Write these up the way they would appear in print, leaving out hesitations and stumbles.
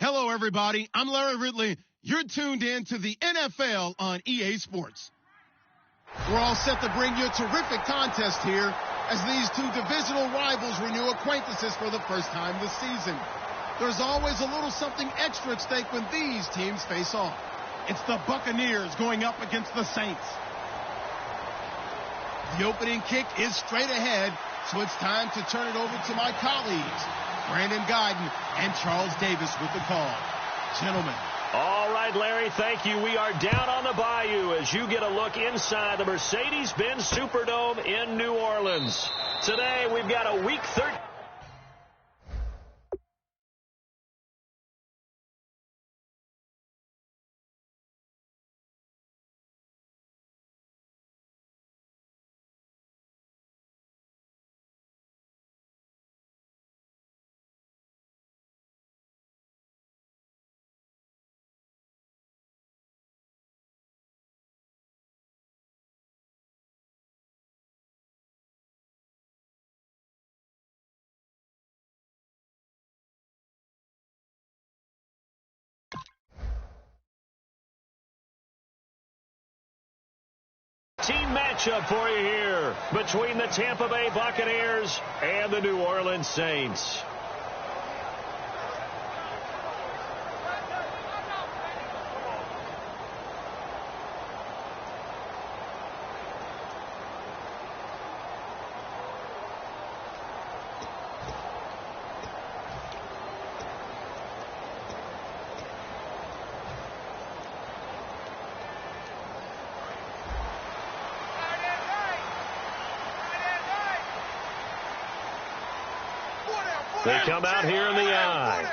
Hello, everybody. I'm Larry Ridley. You're tuned in to the NFL on EA Sports. We're all set to bring you a terrific contest here as these two divisional rivals renew acquaintances for the first time this season. There's always a little something extra at stake when these teams face off. It's the Buccaneers going up against the Saints. The opening kick is straight ahead, so it's time to turn it over to my colleagues, Brandon Guyton and Charles Davis with the call. Gentlemen. All right, Larry, thank you. We are down on the bayou as you get a look inside the Mercedes-Benz Superdome in New Orleans. Today, we've got a Week 13. Team matchup for you here between the Tampa Bay Buccaneers and the New Orleans Saints. They come out here in the eye.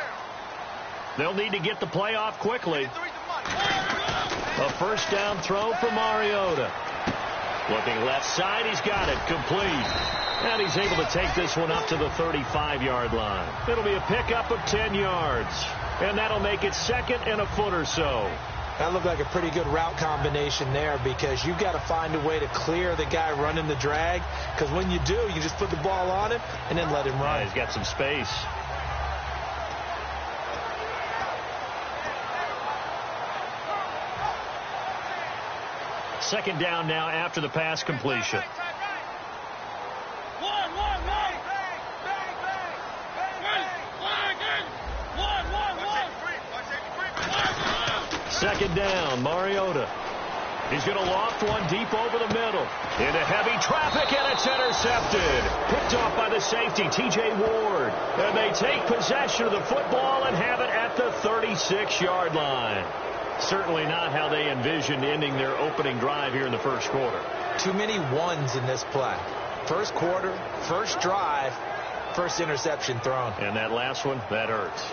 They'll need to get the play off quickly. A first down throw for Mariota. Looking left side, he's got it, complete. And he's able to take this one up to the 35-yard line. It'll be a pickup of 10 yards. And that'll make it second and a foot or so. That looked like a pretty good route combination there because you've got to find a way to clear the guy running the drag. Because when you do, you just put the ball on him and then let him run. Yeah, he's got some space. Second down now after the pass completion. Second down, Mariota. He's going to loft one deep over the middle. Into heavy traffic, and it's intercepted. Picked off by the safety, T.J. Ward. And they take possession of the football and have it at the 36-yard line. Certainly not how they envisioned ending their opening drive here in the first quarter. Too many ones in this play. First quarter, first drive, first interception thrown. And that last one, that hurts.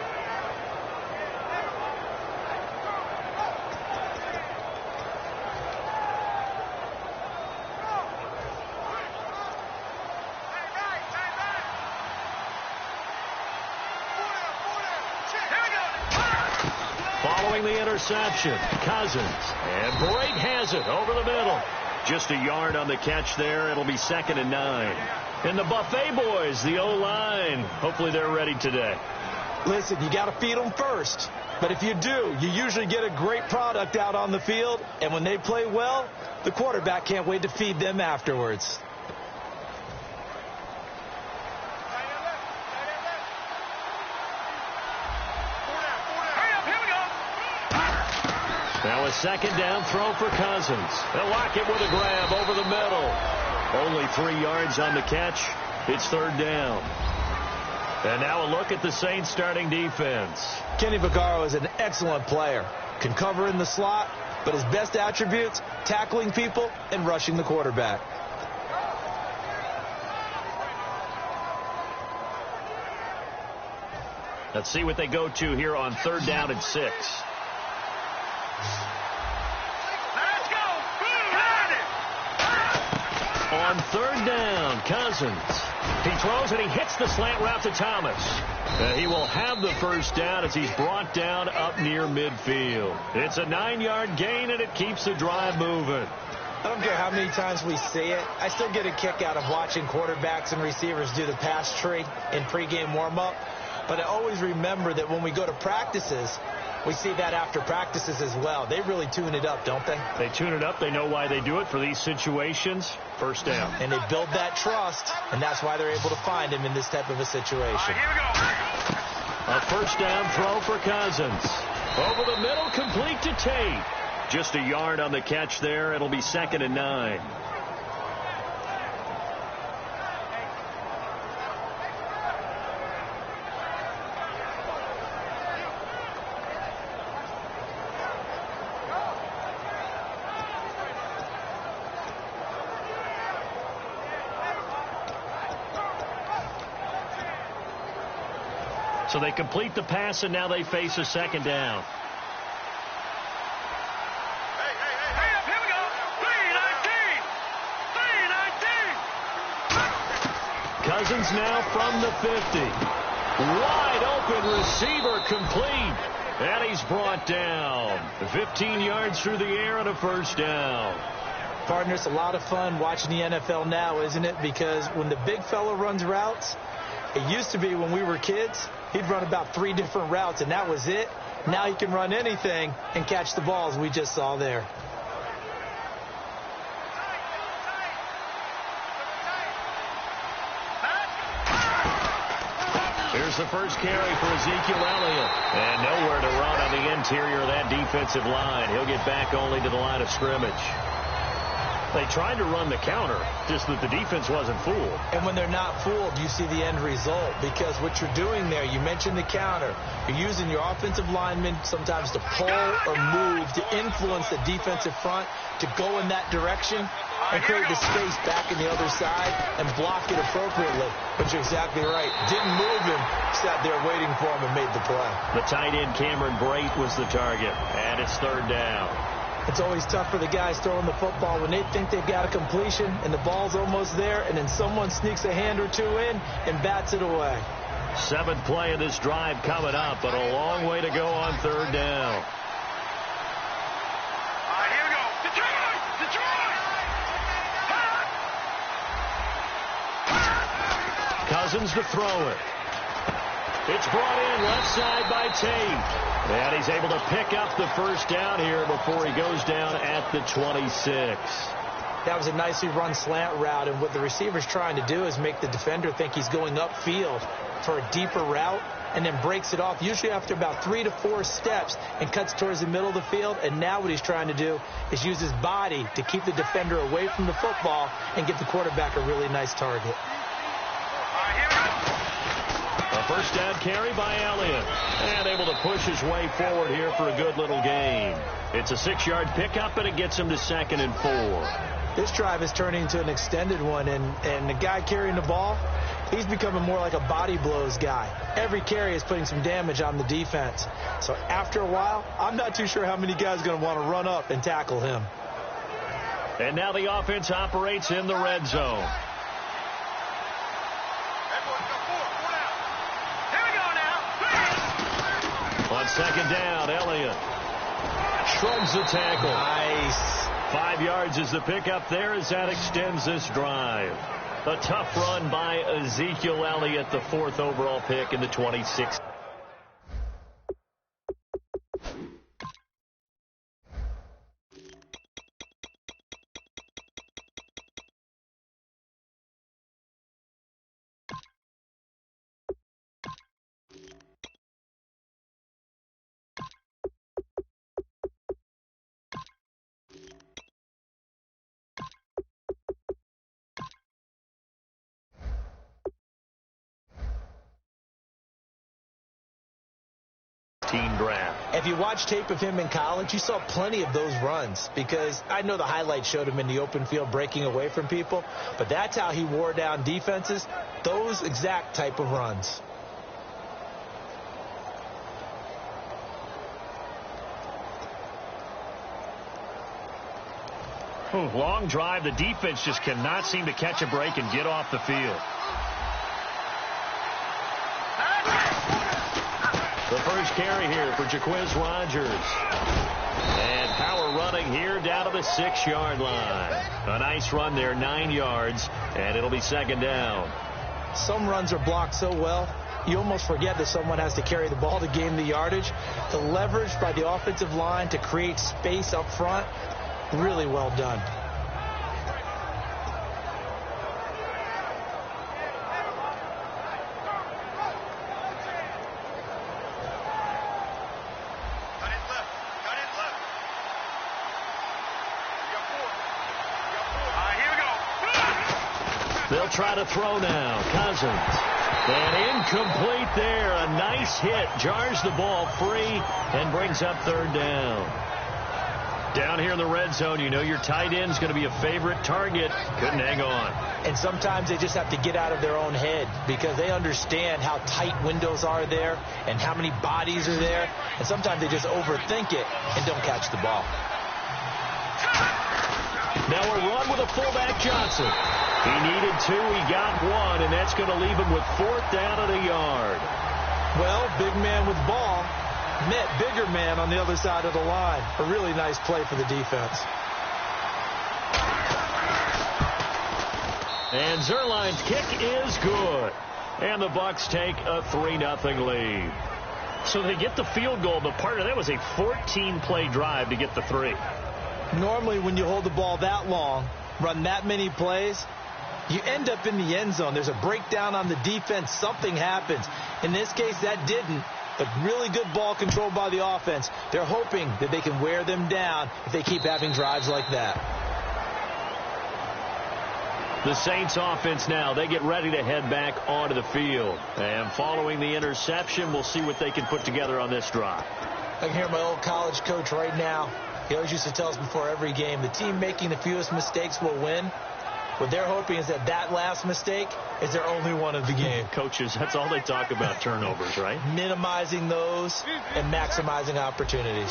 Following the interception, Cousins. And Brake has it over the middle. Just a yard on the catch there. It'll be 2nd and 9. And the Buffet boys, the O-line, hopefully they're ready today. Listen, you got to feed them first. But if you do, you usually get a great product out on the field. And when they play well, the quarterback can't wait to feed them afterwards. Now a second down throw for Cousins. They'll lock it with a grab over the middle. Only 3 yards on the catch. It's 3rd down. And now a look at the Saints starting defense. Kenny Vaccaro is an excellent player. Can cover in the slot, but his best attributes, tackling people and rushing the quarterback. Let's see what they go to here on 3rd down and 6. On 3rd down, Cousins. He throws and he hits the slant route to Thomas. He will have the first down as he's brought down up near midfield. It's a 9-yard gain, and it keeps the drive moving. I don't care how many times we see it. I still get a kick out of watching quarterbacks and receivers do the pass tree in pregame warm-up. But I always remember that when we go to practices, we see that after practices as well. They really tune it up, don't they? They tune it up. They know why they do it for these situations. First down. And they build that trust, and that's why they're able to find him in this type of a situation. Here we go. A first down throw for Cousins. Over the middle, complete to Tate. Just a yard on the catch there. It'll be 2nd and 9. So they complete the pass, and now they face a 2nd down. Here we go. 3-19. Cousins now from the 50. Wide open receiver complete. And he's brought down. 15 yards through the air and a first down. Partner, it's a lot of fun watching the NFL now, isn't it? Because when the big fella runs routes, it used to be when we were kids, he'd run about 3 different routes, and that was it. Now he can run anything and catch the balls we just saw there. Here's the first carry for Ezekiel Elliott. And nowhere to run on the interior of that defensive line. He'll get back only to the line of scrimmage. They tried to run the counter, just that the defense wasn't fooled. And when they're not fooled, you see the end result. Because what you're doing there, you mentioned the counter. You're using your offensive linemen sometimes to pull or move to influence the defensive front to go in that direction and create the space back in the other side and block it appropriately. But you're exactly right. Didn't move him, sat there waiting for him and made the play. The tight end Cameron Brate was the target, and it's 3rd down. It's always tough for the guys throwing the football when they think they've got a completion and the ball's almost there, and then someone sneaks a hand or two in and bats it away. 7th play of this drive coming up, but a long way to go on 3rd down. Here we go. Detroit! Cousins to throw it. It's brought in left side by Tate. And he's able to pick up the first down here before he goes down at the 26. That was a nicely run slant route, and what the receiver's trying to do is make the defender think he's going upfield for a deeper route and then breaks it off, usually after about 3 to 4 steps, and cuts towards the middle of the field. And now what he's trying to do is use his body to keep the defender away from the football and get the quarterback a really nice target. A first down carry by Elliott. And able to push his way forward here for a good little gain. It's a 6-yard pickup, and it gets him to 2nd and 4. This drive is turning into an extended one, and the guy carrying the ball, he's becoming more like a body blows guy. Every carry is putting some damage on the defense. So after a while, I'm not too sure how many guys are going to want to run up and tackle him. And now the offense operates in the red zone. On 2nd down, Elliott shrugs the tackle. Nice. 5 yards is the pickup there as that extends this drive. A tough run by Ezekiel Elliott, the 4th overall pick in the 26th. Draft. If you watch tape of him in college, you saw plenty of those runs, because I know the highlights showed him in the open field breaking away from people, but that's how he wore down defenses, those exact type of runs. Long drive. The defense just cannot seem to catch a break and get off the field. The first carry here for Jaquiz Rogers. And power running here down to the 6-yard line. A nice run there, 9 yards, and it'll be 2nd down. Some runs are blocked so well, you almost forget that someone has to carry the ball to gain the yardage. The leverage by the offensive line to create space up front, really well done. They'll try to throw now. Cousins. And incomplete there. A nice hit. Jars the ball free and brings up third down. Down here in the red zone, you know your tight end's going to be a favorite target. Couldn't hang on. And sometimes they just have to get out of their own head because they understand how tight windows are there and how many bodies are there. And sometimes they just overthink it and don't catch the ball. Now a run with a fullback Johnson. He needed two, he got one, and that's going to leave him with fourth down and a yard. Well, big man with ball met bigger man on the other side of the line. A really nice play for the defense. And Zerline's kick is good. And the Bucs take a 3-0 lead. So they get the field goal, but part of that was a 14-play drive to get the 3. Normally, when you hold the ball that long, run that many plays, you end up in the end zone. There's a breakdown on the defense. Something happens. In this case, that didn't. But really good ball control by the offense. They're hoping that they can wear them down if they keep having drives like that. The Saints offense now, they get ready to head back onto the field. And following the interception, we'll see what they can put together on this drive. I can hear my old college coach right now. He always used to tell us before every game, the team making the fewest mistakes will win. What they're hoping is that that last mistake is their only one of the game. Coaches, that's all they talk about, turnovers, right? Minimizing those and maximizing opportunities.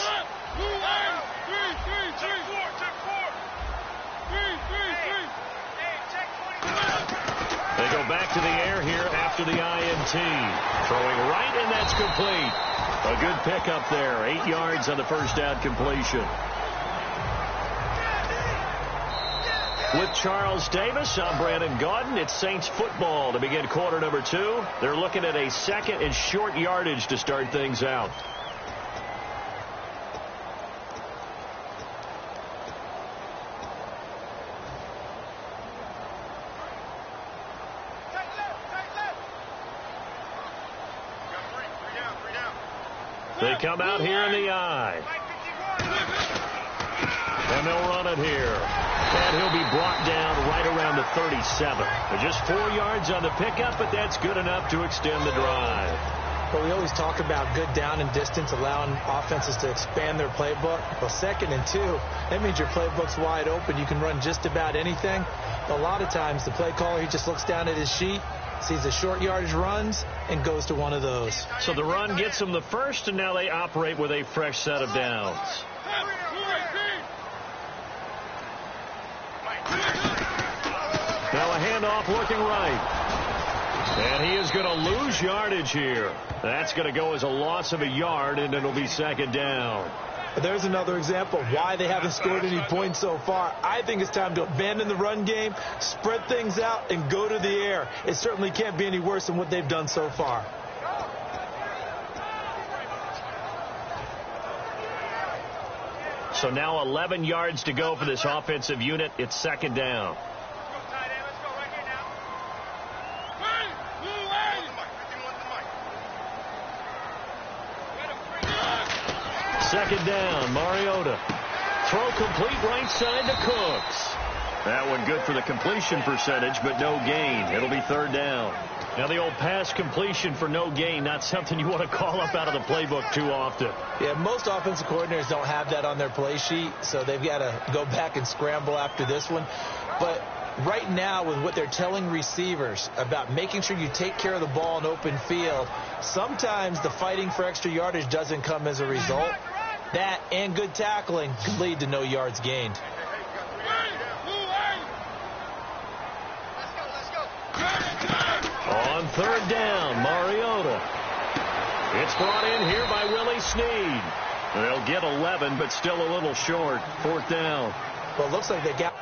They go back to the air here after the INT. Throwing right, and that's complete. A good pickup there. 8 yards on the first down completion. With Charles Davis, I'm Brandon Gaudin. It's Saints football to begin quarter number 2. They're looking at a second and short yardage to start things out. They come out here in the eye. And they'll run it here. And he'll be brought down right around the 37. Just 4 yards on the pickup, but that's good enough to extend the drive. Well, we always talk about good down and distance, allowing offenses to expand their playbook. Well, 2nd and 2, that means your playbook's wide open. You can run just about anything. A lot of times, the play caller, he just looks down at his sheet, sees the short yardage runs, and goes to one of those. So the run gets them the first, and now they operate with a fresh set of downs. Now a handoff looking right. And he is going to lose yardage here. That's going to go as a loss of a yard, and it'll be 2nd down. There's another example of why they haven't scored any points so far. I think it's time to abandon the run game, spread things out, and go to the air. It certainly can't be any worse than what they've done so far. So now 11 yards to go for this offensive unit. It's 2nd down. Second down, Mariota. Throw complete right side to Cooks. That one good for the completion percentage, but no gain. It'll be 3rd down. Now the old pass completion for no gain, not something you want to call up out of the playbook too often. Yeah, most offensive coordinators don't have that on their play sheet, so they've got to go back and scramble after this one. But right now, with what they're telling receivers about making sure you take care of the ball in open field, sometimes the fighting for extra yardage doesn't come as a result. That and good tackling could lead to no yards gained. On 3rd down, Mariota. It's brought in here by Willie Snead. They'll get 11, but still a little short. 4th down. Well, it looks like they got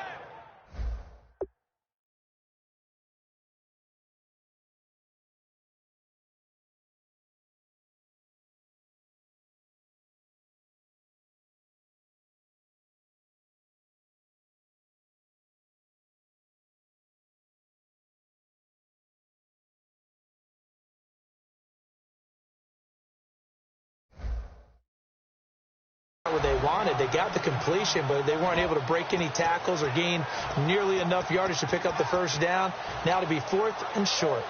what they wanted. They got the completion, but they weren't able to break any tackles or gain nearly enough yardage to pick up the first down. Now to be 4th and short.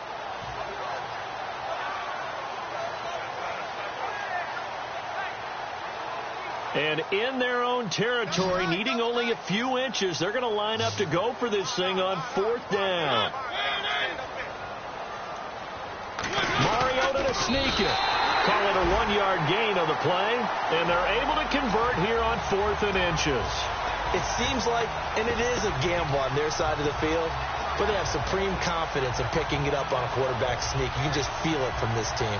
And in their own territory, needing only a few inches, they're going to line up to go for this thing on 4th down. Mariota to sneak it. Call it a 1-yard gain on the play, and they're able to convert here on 4th and inches. It seems like, and it is a gamble on their side of the field, but they have supreme confidence in picking it up on a quarterback sneak. You can just feel it from this team.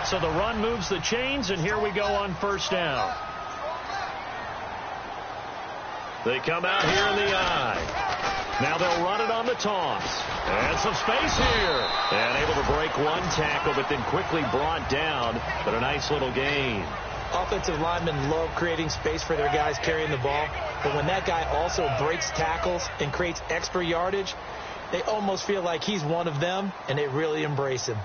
So the run moves the chains, and here we go on 1st down. They come out here in the eye. Now they'll run it on the toss. And some space here. And able to break one tackle, but then quickly brought down. But a nice little gain. Offensive linemen love creating space for their guys carrying the ball. But when that guy also breaks tackles and creates extra yardage, they almost feel like he's one of them, and they really embrace him.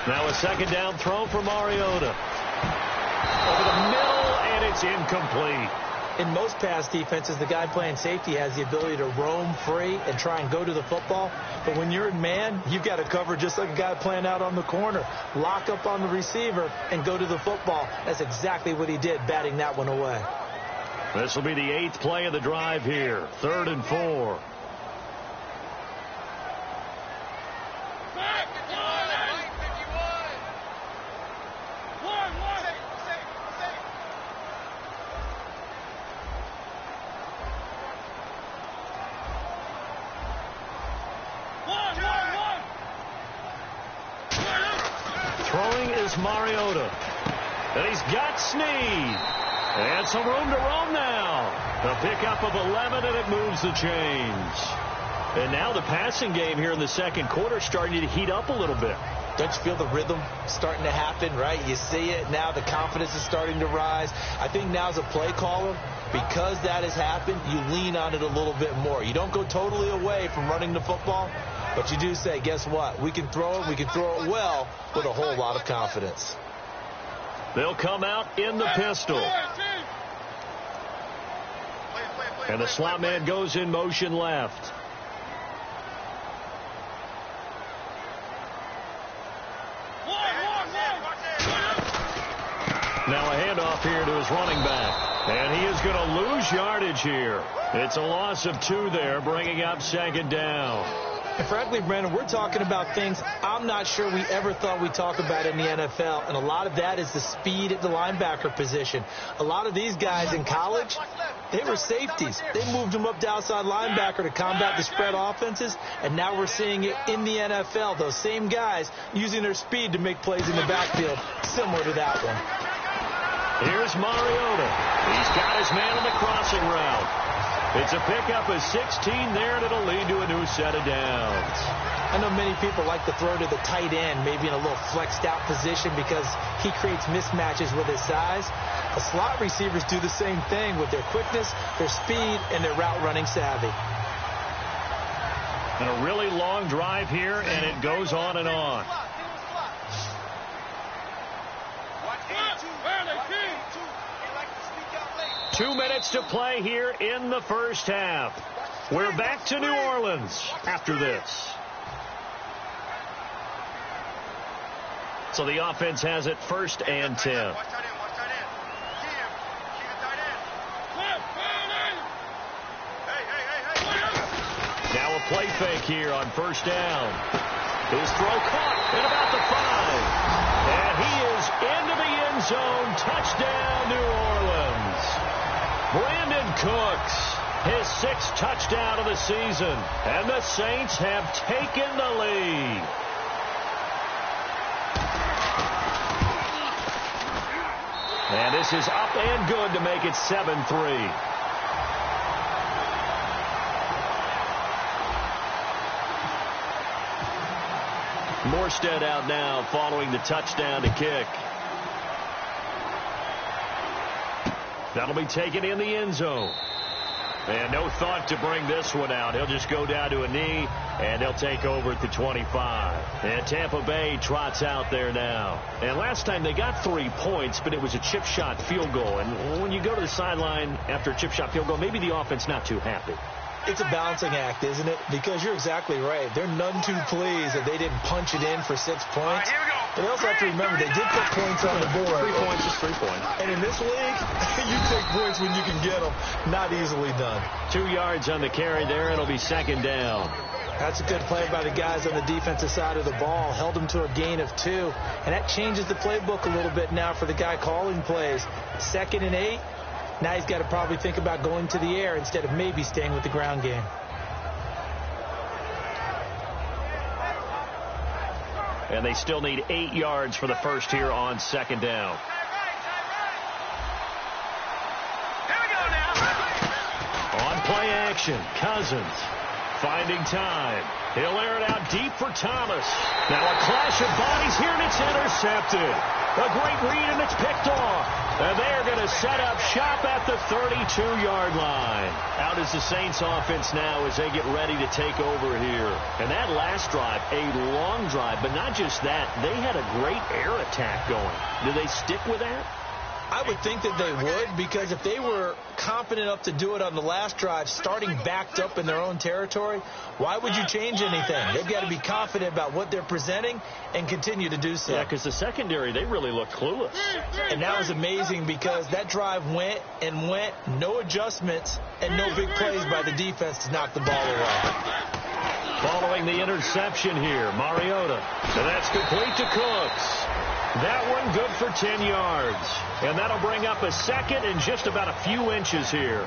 Now a 2nd down throw for Mariota. Over the middle, and it's incomplete. In most pass defenses, the guy playing safety has the ability to roam free and try and go to the football. But when you're in man, you've got to cover just like a guy playing out on the corner. Lock up on the receiver and go to the football. That's exactly what he did, batting that one away. This will be the 8th play of the drive here. 3rd and 4. Throwing is Mariota. And he's got Snead. And some room to roam now. A pickup of 11, and it moves the chains. And now the passing game here in the 2nd quarter starting to heat up a little bit. Don't you feel the rhythm starting to happen, right? You see it now. The confidence is starting to rise. I think now as a play caller, because that has happened, you lean on it a little bit more. You don't go totally away from running the football, but you do say, guess what? We can throw it. We can throw it well with a whole lot of confidence. They'll come out in the pistol. And the slot man goes in motion left. Now a handoff here to his running back. And he is going to lose yardage here. It's a loss of 2 there, bringing up 2nd down. And frankly, Brandon, we're talking about things I'm not sure we ever thought we'd talk about in the NFL. And a lot of that is the speed at the linebacker position. A lot of these guys in college, they were safeties. They moved them up to outside linebacker to combat the spread offenses. And now we're seeing it in the NFL. Those same guys using their speed to make plays in the backfield, similar to that one. Here's Mariota. He's got his man on the crossing route. It's a pickup of 16 there, and it'll lead to a new set of downs. I know many people like to throw to the tight end, maybe in a little flexed out position because he creates mismatches with his size. The slot receivers do the same thing with their quickness, their speed, and their route running savvy. And a really long drive here, and it goes on and on. 2 minutes to play here in the 1st half. We're back to New Orleans after this. So the offense has it 1st and 10. Now a play fake here on 1st down. His throw caught at about the 5. And he is into the end zone. Touchdown, New Orleans. Brandon Cooks, his 6th touchdown of the season. And the Saints have taken the lead. And this is up and good to make it 7-3. Morstead out now following the touchdown to kick. That'll be taken in the end zone. And no thought to bring this one out. He'll just go down to a knee, and he'll take over at the 25. And Tampa Bay trots out there now. And last time they got 3 points, but it was a chip shot field goal. And when you go to the sideline after a chip shot field goal, maybe the offense not too happy. It's a balancing act, isn't it? Because you're exactly right. They're none too pleased that they didn't punch it in for 6 points. But they also have to remember they did put points on the board. 3 points is 3 points. And in this league, you take points when you can get them. Not easily done. 2 yards on the carry there. It'll be second down. That's a good play by the guys on the defensive side of the ball. Held them to a gain of 2. And that changes the playbook a little bit now for the guy calling plays. 2nd and 8. Now he's got to probably think about going to the air instead of maybe staying with the ground game. And they still need 8 yards for the first here on second down. Here we go now. On play action, Cousins finding time. He'll air it out deep for Thomas. Now a clash of bodies here, and it's intercepted. A great read, and it's picked off. And they're going to set up shop at the 32-yard line. Out is the Saints offense now as they get ready to take over here. And that last drive, a long drive, but not just that. They had a great air attack going. Do they stick with that? I would think that they would, because if they were confident enough to do it on the last drive, starting backed up in their own territory, why would you change anything? They've got to be confident about what they're presenting and continue to do so. Yeah, because the secondary, they really look clueless. And that was amazing because that drive went and went, no adjustments, and no big plays by the defense to knock the ball away. Following the interception here, Mariota. So that's complete to Cooks. That one good for 10 yards. And that'll bring up a second and just about a few inches here.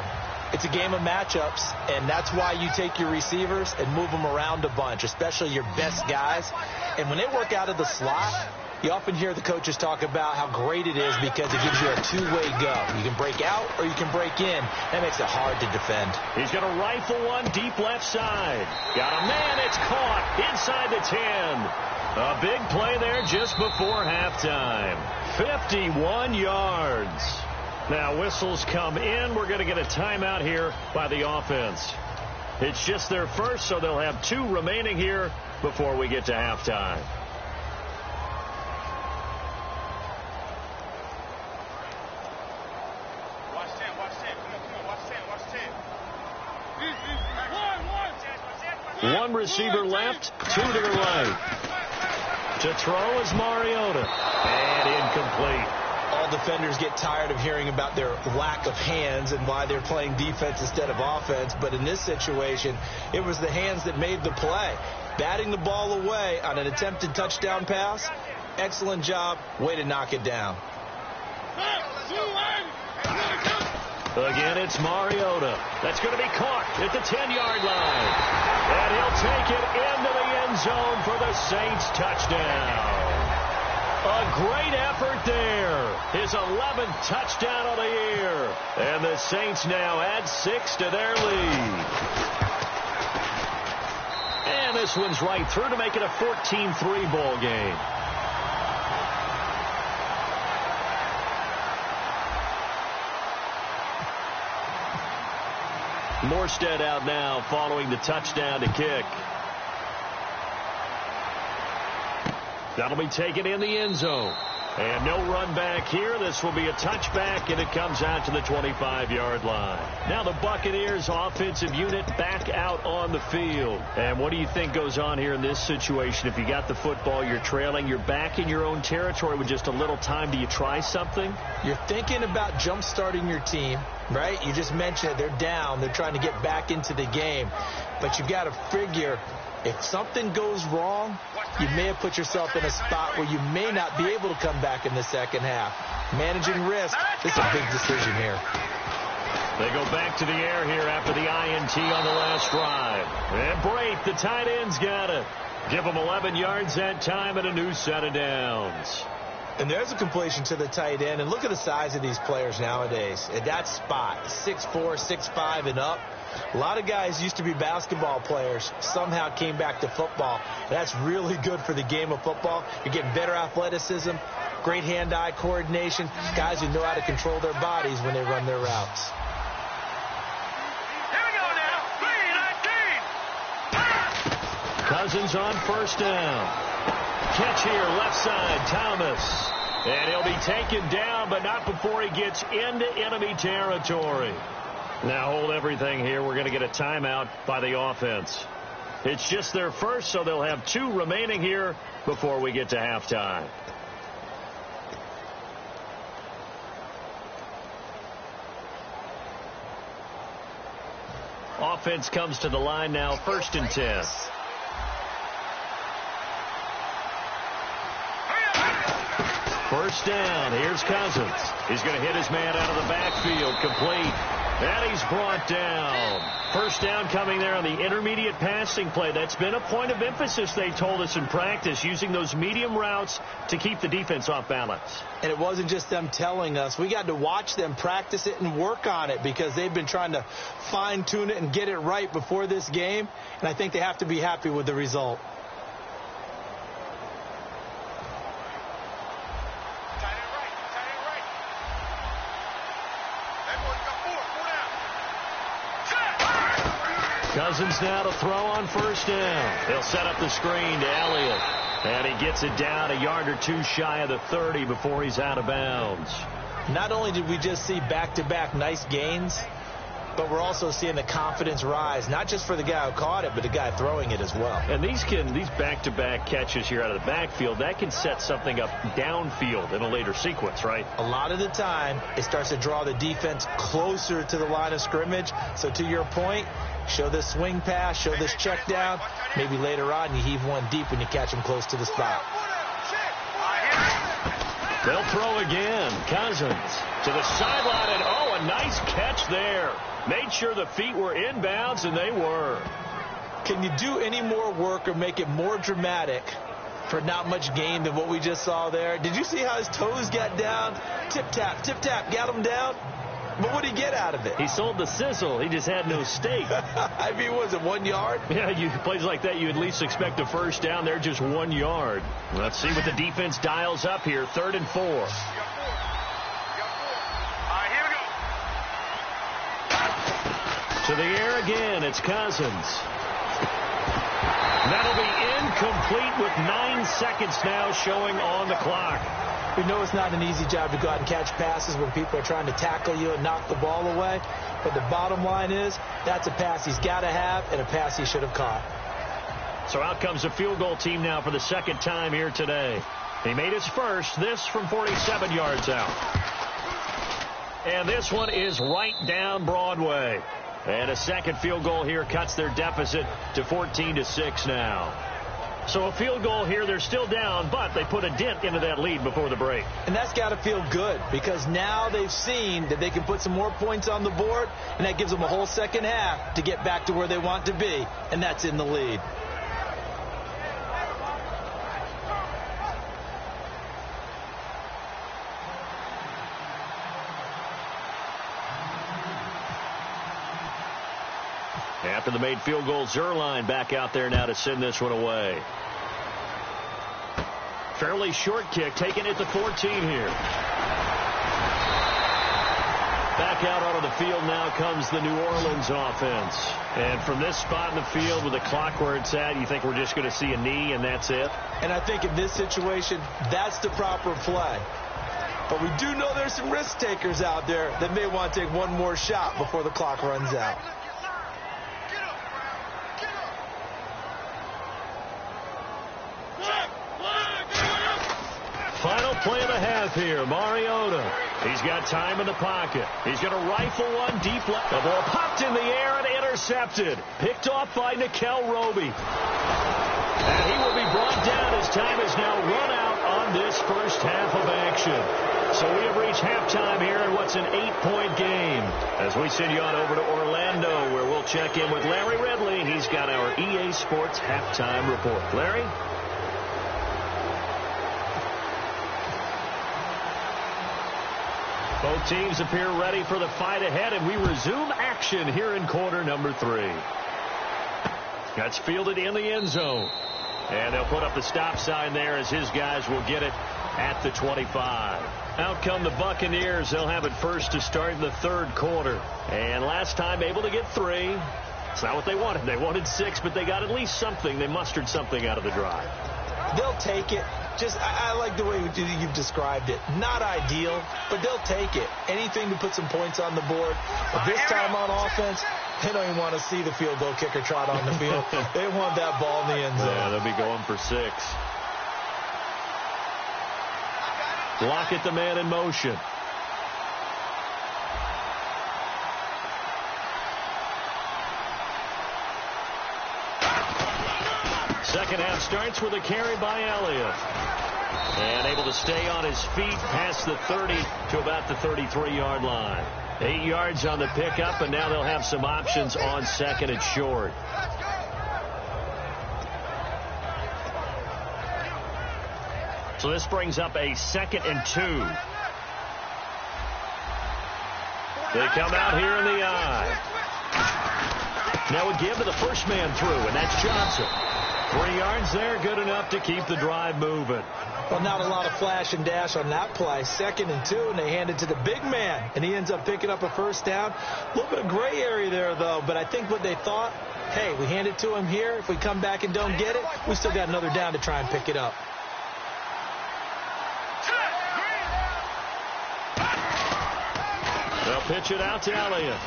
It's a game of matchups, and that's why you take your receivers and move them around a bunch, especially your best guys. And when they work out of the slot, you often hear the coaches talk about how great it is because it gives you a two-way go. You can break out or you can break in. That makes it hard to defend. He's going to rifle one deep left side. Got a man. It's caught inside the 10. A big play there just before halftime. 51 yards. Now whistles come in. We're going to get a timeout here by the offense. It's just their first, so they'll have 2 remaining here before we get to halftime. One receiver left, 2 to the right. To throw is Mariota. And incomplete. All defenders get tired of hearing about their lack of hands and why they're playing defense instead of offense. But in this situation, it was the hands that made the play. Batting the ball away on an attempted touchdown pass. Excellent job. Way to knock it down. Again, it's Mariota. That's going to be caught at the 10-yard line. And he'll take it into the end zone for the Saints touchdown. A great effort there. His 11th touchdown of the year. And the Saints now add 6 to their lead. And this one's right through to make it a 14-3 ball game. Morstead out now following the touchdown to kick. That'll be taken in the end zone. And no run back here. This will be a touchback, and it comes out to the 25-yard line. Now the Buccaneers offensive unit back out on the field. And what do you think goes on here in this situation? If you got the football, you're trailing, you're back in your own territory with just a little time. Do you try something? You're thinking about jump-starting your team, right? You just mentioned it. They're down. They're trying to get back into the game. But you got to figure, if something goes wrong, you may have put yourself in a spot where you may not be able to come back in the second half. Managing risk, this is a big decision here. They go back to the air here after the INT on the last drive. And Brate, the tight end's got it. Give them 11 yards that time and a new set of downs. And there's a completion to the tight end. And look at the size of these players nowadays. At that spot, 6'4", 6'5", and up. A lot of guys used to be basketball players, somehow came back to football. That's really good for the game of football. You're getting better athleticism, great hand-eye coordination, guys who know how to control their bodies when they run their routes. Cousins on first down. Catch here, left side, Thomas. And he'll be taken down, but not before he gets into enemy territory. Now hold everything here. We're going to get a timeout by the offense. It's just their first, so they'll have 2 remaining here before we get to halftime. Offense comes to the line now, 1st and 10. First down. Here's Cousins. He's going to hit his man out of the backfield. Complete. And he's brought down. First down coming there on the intermediate passing play. That's been a point of emphasis, they told us in practice, using those medium routes to keep the defense off balance. And it wasn't just them telling us. We got to watch them practice it and work on it because they've been trying to fine-tune it and get it right before this game. And I think they have to be happy with the result. Cousins now to throw on first down. He'll set up the screen to Elliott. And he gets it down a yard or 2 shy of the 30 before he's out of bounds. Not only did we just see back-to-back nice gains, but we're also seeing the confidence rise, not just for the guy who caught it, but the guy throwing it as well. And these back-to-back catches here out of the backfield, that can set something up downfield in a later sequence, right? A lot of the time, it starts to draw the defense closer to the line of scrimmage. So to your point, show this swing pass, show this check down. Maybe later on you heave one deep when you catch him close to the spot. They'll throw again. Cousins to the sideline, and oh, a nice catch there. Made sure the feet were inbounds, and they were. Can you do any more work or make it more dramatic for not much gain than what we just saw there? Did you see how his toes got down? Tip-tap, got him down. But what did he get out of it? He sold the sizzle. He just had no steak. I mean, was it 1 yard? Yeah, plays like that, you at least expect a first down. They're just 1 yard. Let's see what the defense dials up here. 3rd and 4. All right, here we go. To the air again. It's Cousins. That'll be incomplete with 9 seconds now showing on the clock. We know it's not an easy job to go out and catch passes when people are trying to tackle you and knock the ball away. But the bottom line is that's a pass he's got to have and a pass he should have caught. So out comes the field goal team now for the 2nd time here today. He made his first, this from 47 yards out. And this one is right down Broadway. And a second field goal here cuts their deficit to 14-6 now. So a field goal here, they're still down, but they put a dent into that lead before the break. And that's got to feel good because now they've seen that they can put some more points on the board, and that gives them a whole second half to get back to where they want to be, and that's in the lead. After the made field goal, Zerline back out there now to send this one away. Fairly short kick, taken at the 14 here. Back out onto the field now comes the New Orleans offense. And from this spot in the field with the clock where it's at, you think we're just going to see a knee and that's it? And I think in this situation, that's the proper play. But we do know there's some risk takers out there that may want to take one more shot before the clock runs out. Final play of the half here. Mariota. He's got time in the pocket. He's going to rifle one deep left. The ball popped in the air and intercepted. Picked off by Nikel Roby. And he will be brought down. His time is now run out on this first half of action. So we have reached halftime here in what's an 8-point game. As we send you on over to Orlando, where we'll check in with Larry Ridley. He's got our EA Sports halftime report. Larry? Both teams appear ready for the fight ahead, and we resume action here in quarter number 3. That's fielded in the end zone. And they'll put up the stop sign there as his guys will get it at the 25. Out come the Buccaneers. They'll have it first to start the 3rd quarter. And last time able to get 3. It's not what they wanted. They wanted 6, but they got at least something. They mustered something out of the drive. They'll take it. I like the way you've described it. Not ideal, but they'll take it. Anything to put some points on the board. But this time on offense, they don't even want to see the field goal kicker trot on the field. They want that ball in the end zone. Yeah, they'll be going for 6. Block it, the man in motion. Second half starts with a carry by Elliott. And able to stay on his feet past the 30 to about the 33-yard line. 8 yards on the pickup, and now they'll have some options on second and short. So this brings up a 2nd and 2. They come out here in the I. Now a give to the first man through, and that's Johnson. 3 yards there, good enough to keep the drive moving. Well, not a lot of flash and dash on that play. 2nd and 2, and they hand it to the big man, and he ends up picking up a first down. A little bit of gray area there, though, but I think what they thought, hey, we hand it to him here. If we come back and don't get it, we still got another down to try and pick it up. They'll pitch it out to Elliott.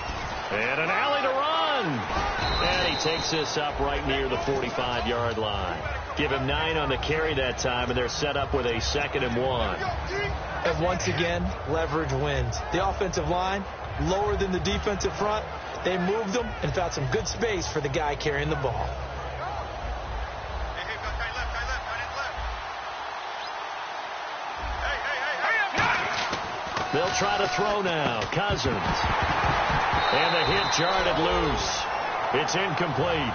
And an alley to run. And he takes this up right near the 45-yard line. Give him 9 on the carry that time, and they're set up with a 2nd and 1. And once again, leverage wins. The offensive line, lower than the defensive front. They moved them and found some good space for the guy carrying the ball. They'll try to throw now. Cousins. And the hit jarred it loose. It's incomplete.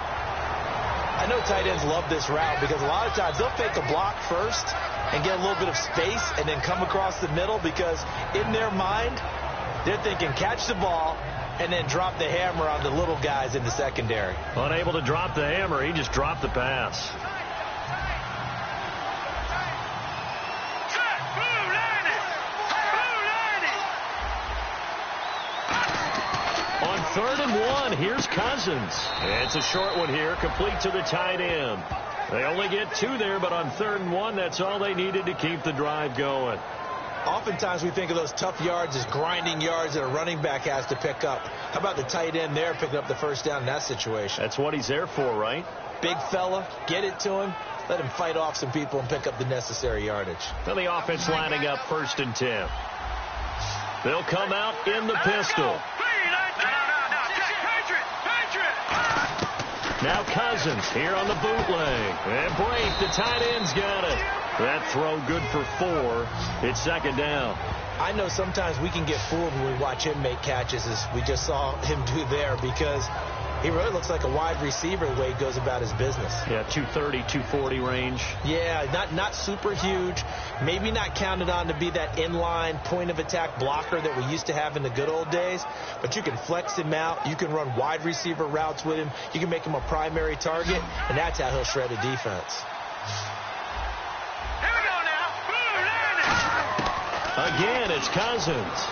I know tight ends love this route because a lot of times they'll fake a block first and get a little bit of space and then come across the middle because in their mind, they're thinking catch the ball and then drop the hammer on the little guys in the secondary. Unable to drop the hammer, he just dropped the pass. On 3rd and 1, here's Cousins. It's a short one here, complete to the tight end. They only get 2 there, but on 3rd and 1, that's all they needed to keep the drive going. Oftentimes we think of those tough yards as grinding yards that a running back has to pick up. How about the tight end there picking up the first down in that situation? That's what he's there for, right? Big fella, get it to him, let him fight off some people and pick up the necessary yardage. Now the offense lining up 1st and 10. They'll come out in the pistol. Now Cousins here on the bootleg. And Brake, the tight end's got it. That throw good for 4. It's 2nd down. I know sometimes we can get fooled when we watch him make catches as we just saw him do there because he really looks like a wide receiver the way he goes about his business. Yeah, 230, 240 range. Yeah, not super huge. Maybe not counted on to be that inline point-of-attack blocker that we used to have in the good old days. But you can flex him out. You can run wide receiver routes with him. You can make him a primary target, and that's how he'll shred a defense. Here we go now. Again, it's Cousins.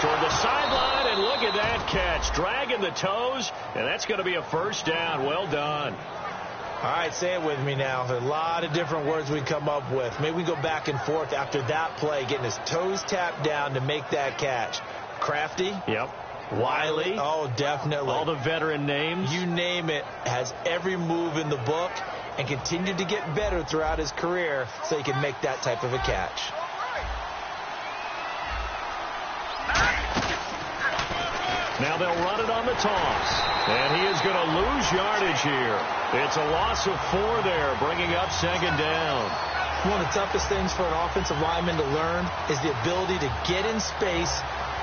Toward the sideline, and look at that catch. Dragging the toes, and that's going to be a first down. Well done. All right, say it with me now. There's a lot of different words we come up with. Maybe we go back and forth after that play, getting his toes tapped down to make that catch. Crafty. Yep. Wiley. Oh, definitely. All the veteran names. You name it. Has every move in the book and continued to get better throughout his career so he can make that type of a catch. Now they'll run it on the toss. And he is going to lose yardage here. It's a loss of 4 there, bringing up 2nd down. One of the toughest things for an offensive lineman to learn is the ability to get in space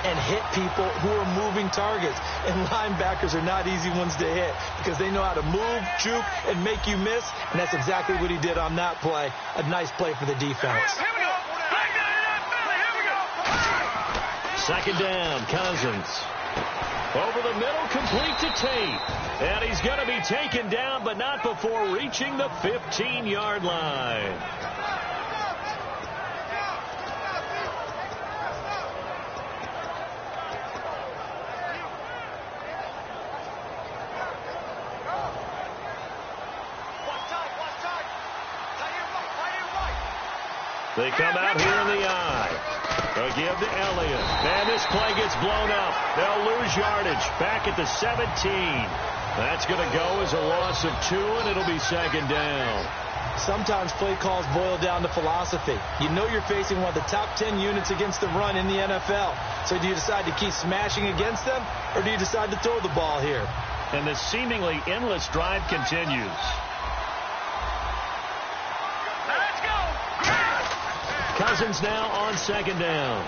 and hit people who are moving targets. And linebackers are not easy ones to hit because they know how to move, juke, and make you miss. And that's exactly what he did on that play. A nice play for the defense. Here we go. Here we go. 2nd down, Cousins. Over the middle, complete to Tate. And he's going to be taken down, but not before reaching the 15-yard line. They come out here in the eye. They'll give to Elliott. And this play gets blown up. They'll lose yardage. Back at the 17. That's going to go as a loss of 2, and it'll be second down. Sometimes play calls boil down to philosophy. You know you're facing one of the top 10 units against the run in the NFL. So do you decide to keep smashing against them, or do you decide to throw the ball here? And the seemingly endless drive continues. Let's go. Cousins now on second down.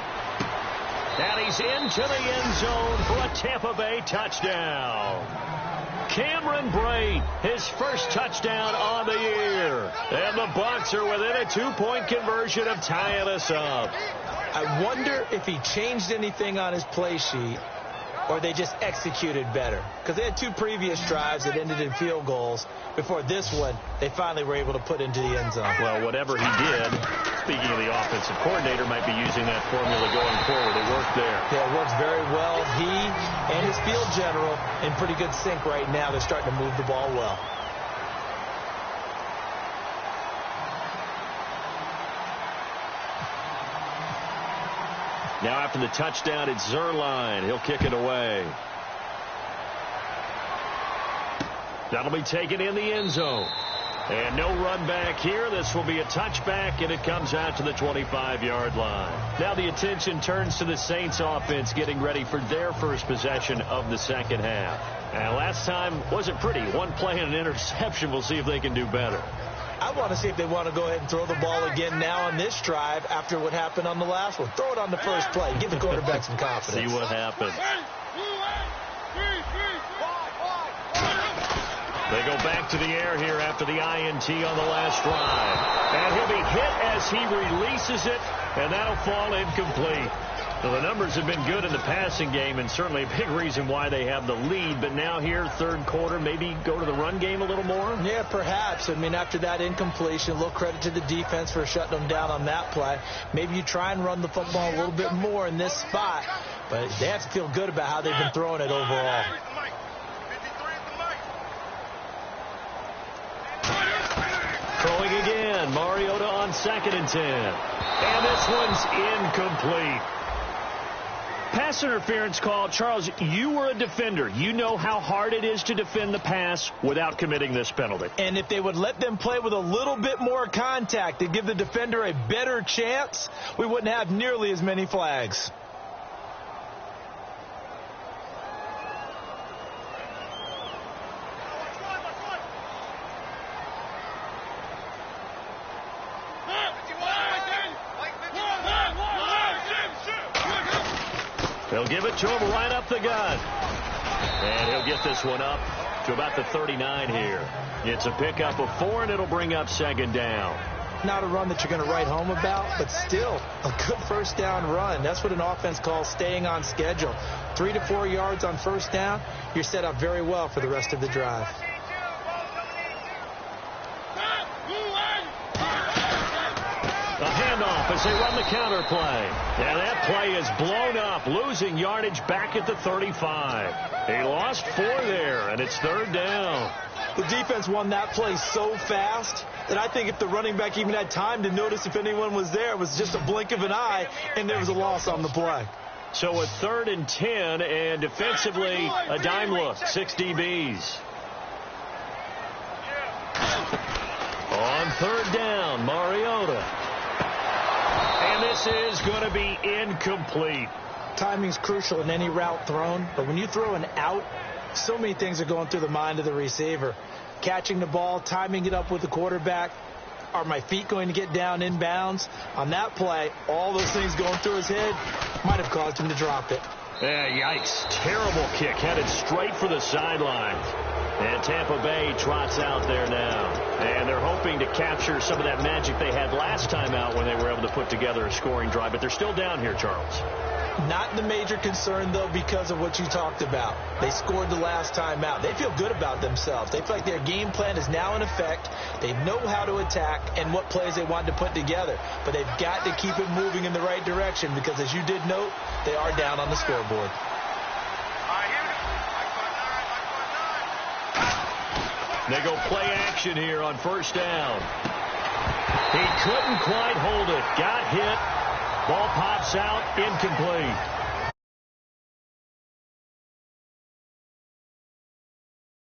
And he's into the end zone for a Tampa Bay touchdown. Cameron Brate, his first touchdown on the year. And the Bucs are within a 2-point conversion of tying us up. I wonder if he changed anything on his play sheet, or they just executed better. Because they had 2 previous drives that ended in field goals. Before this one, they finally were able to put into the end zone. Well, whatever he did, speaking of the offensive coordinator, might be using that formula going forward. It worked there. Yeah, it works very well. He and his field general in pretty good sync right now. They're starting to move the ball well. Now after the touchdown, it's Zerline. He'll kick it away. That'll be taken in the end zone. And no run back here. This will be a touchback, and it comes out to the 25-yard line. Now the attention turns to the Saints offense getting ready for their first possession of the second half. And last time wasn't pretty. One play and an interception. We'll see if they can do better. I want to see if they want to go ahead and throw the ball again now on this drive after what happened on the last one. Throw it on the first play. Give the quarterback some confidence. See what happens. They go back to the air here after the INT on the last drive. And he'll be hit as he releases it, and that'll fall incomplete. Well, the numbers have been good in the passing game, and certainly a big reason why they have the lead. But now here, third quarter, maybe go to the run game a little more? Yeah, perhaps. I mean, after that incompletion, a little credit to the defense for shutting them down on that play. Maybe you try and run the football a little bit more in this spot. But they have to feel good about how they've been throwing it overall. Throwing again, Mariota on 2nd and 10. And this one's incomplete. Pass interference call. Charles, you were a defender. You know how hard it is to defend the pass without committing this penalty. And if they would let them play with a little bit more contact and give the defender a better chance, we wouldn't have nearly as many flags. They'll give it to him right up the gut. And he'll get this one up to about the 39 here. It's a pickup of 4, and it'll bring up second down. Not a run that you're going to write home about, but still a good first down run. That's what an offense calls staying on schedule. 3 to 4 yards on first down, you're set up very well for the rest of the drive. A handoff as they run the counter play. And that play is blown up, losing yardage back at the 35. He lost 4 there, and it's third down. The defense won that play so fast that I think if the running back even had time to notice if anyone was there, it was just a blink of an eye, and there was a loss on the play. So a 3rd and 10, and defensively a dime look, 6 DBs. On third down, Mariota. And this is going to be incomplete. Timing's crucial in any route thrown, but when you throw an out, so many things are going through the mind of the receiver. Catching the ball, timing it up with the quarterback. Are my feet going to get down inbounds? On that play, all those things going through his head might have caused him to drop it. Yeah, yikes. Terrible kick, headed straight for the sideline. And Tampa Bay trots out there now. And they're hoping to capture some of that magic they had last time out when they were able to put together a scoring drive. But they're still down here, Charles. Not the major concern, though, because of what you talked about. They scored the last time out. They feel good about themselves. They feel like their game plan is now in effect. They know how to attack and what plays they want to put together. But they've got to keep it moving in the right direction because, as you did note, they are down on the scoreboard. They go play action here on first down. He couldn't quite hold it. Got hit. Ball pops out. Incomplete.